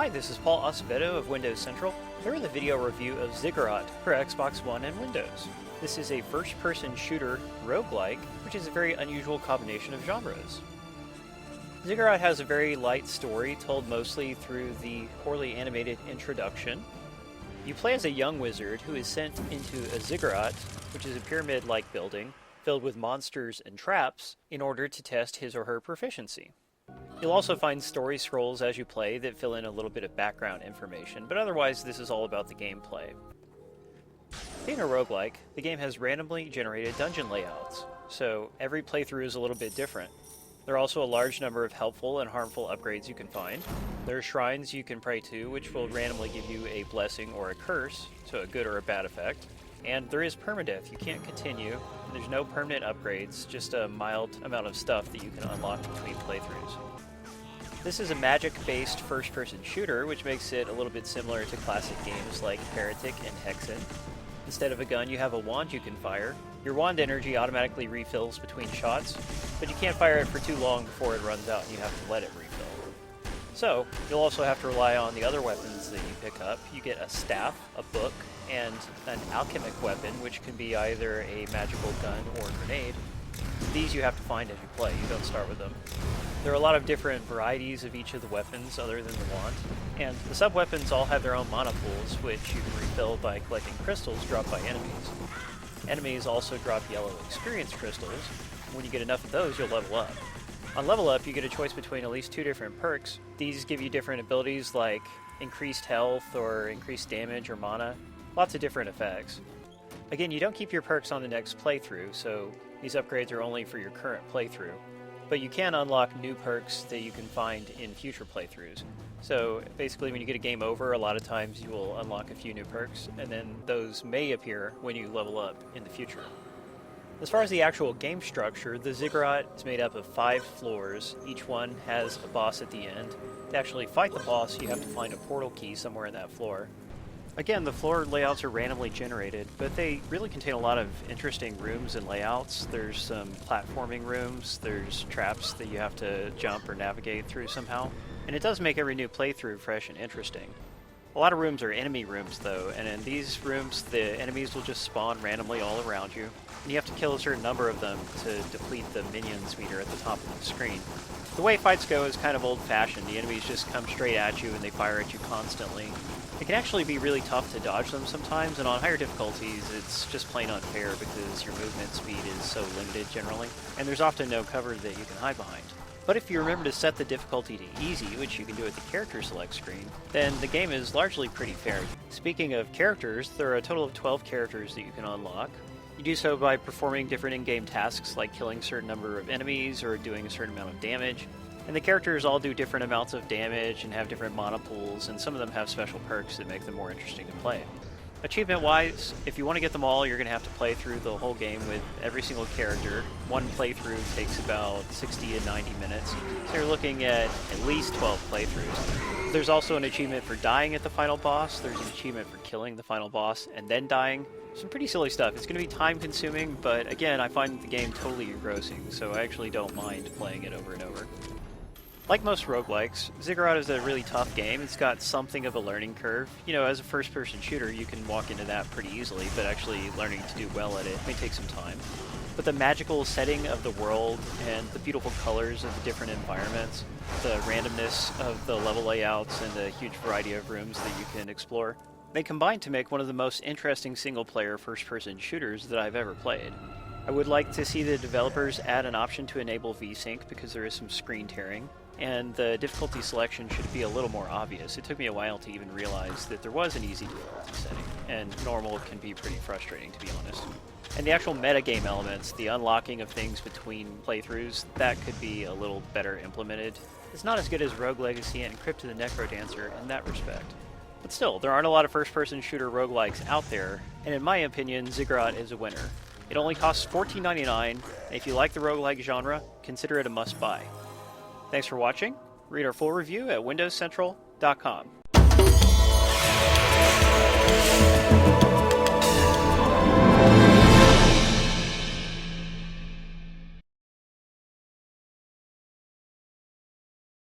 Hi, this is Paul Acevedo of Windows Central. Here with a video review of Ziggurat for Xbox One and Windows. This is a first-person shooter roguelike, which is a very unusual combination of genres. Ziggurat has a very light story told mostly through the poorly animated introduction. You play as a young wizard who is sent into a ziggurat, which is a pyramid-like building filled with monsters and traps, in order to test his or her proficiency. You'll also find story scrolls as you play that fill in a little bit of background information, but otherwise this is all about the gameplay. Being a roguelike, the game has randomly generated dungeon layouts, so every playthrough is a little bit different. There are also a large number of helpful and harmful upgrades you can find. There are shrines you can pray to, which will randomly give you a blessing or a curse, so a good or a bad effect. And there is permadeath, you can't continue, and there's no permanent upgrades, just a mild amount of stuff that you can unlock between playthroughs. This is a magic-based first-person shooter, which makes it a little bit similar to classic games like Heretic and Hexen. Instead of a gun, you have a wand you can fire. Your wand energy automatically refills between shots, but you can't fire it for too long before it runs out and you have to let it refill. So, you'll also have to rely on the other weapons that you pick up. You get a staff, a book, and an alchemic weapon, which can be either a magical gun or grenade. These you have to find as you play, you don't start with them. There are a lot of different varieties of each of the weapons other than the wand, and the sub-weapons all have their own mana pools, which you can refill by collecting crystals dropped by enemies. Enemies also drop yellow experience crystals. When you get enough of those, you'll level up. On level up, you get a choice between at least 2 different perks. These give you different abilities like increased health or increased damage or mana. Lots of different effects. Again, you don't keep your perks on the next playthrough, so these upgrades are only for your current playthrough. But you can unlock new perks that you can find in future playthroughs. So basically when you get a game over, a lot of times you will unlock a few new perks, and then those may appear when you level up in the future. As far as the actual game structure, the Ziggurat is made up of 5 floors. Each one has a boss at the end. To actually fight the boss, you have to find a portal key somewhere in that floor. Again, the floor layouts are randomly generated, but they really contain a lot of interesting rooms and layouts. There's some platforming rooms, there's traps that you have to jump or navigate through somehow, and it does make every new playthrough fresh and interesting. A lot of rooms are enemy rooms though, and in these rooms the enemies will just spawn randomly all around you, and you have to kill a certain number of them to deplete the minions meter at the top of the screen. The way fights go is kind of old-fashioned. The enemies just come straight at you and they fire at you constantly. It can actually be really tough to dodge them sometimes, and on higher difficulties it's just plain unfair because your movement speed is so limited generally, and there's often no cover that you can hide behind. But if you remember to set the difficulty to easy, which you can do at the character select screen, then the game is largely pretty fair. Speaking of characters, there are a total of 12 characters that you can unlock. You do so by performing different in-game tasks like killing a certain number of enemies or doing a certain amount of damage. And the characters all do different amounts of damage and have different mana pools, and some of them have special perks that make them more interesting to play. Achievement-wise, if you want to get them all, you're going to have to play through the whole game with every single character. One playthrough takes about 60 to 90 minutes, so you're looking at least 12 playthroughs. There's also an achievement for dying at the final boss, there's an achievement for killing the final boss and then dying. Some pretty silly stuff. It's going to be time-consuming, but again, I find the game totally engrossing, so I actually don't mind playing it over and over. Like most roguelikes, Ziggurat is a really tough game. It's got something of a learning curve. You know, as a first-person shooter, you can walk into that pretty easily, but actually learning to do well at it may take some time. But the magical setting of the world and the beautiful colors of the different environments, the randomness of the level layouts and the huge variety of rooms that you can explore, they combine to make one of the most interesting single-player first-person shooters that I've ever played. I would like to see the developers add an option to enable VSync because there is some screen tearing, and the difficulty selection should be a little more obvious. It took me a while to even realize that there was an easy difficulty setting, and normal can be pretty frustrating, to be honest. And the actual metagame elements, the unlocking of things between playthroughs, that could be a little better implemented. It's not as good as Rogue Legacy and Crypt of the Necrodancer in that respect. But still, there aren't a lot of first-person shooter roguelikes out there, and in my opinion, Ziggurat is a winner. It only costs $14.99, and if you like the roguelike genre, consider it a must-buy. Thanks for watching. Read our full review at windowscentral.com.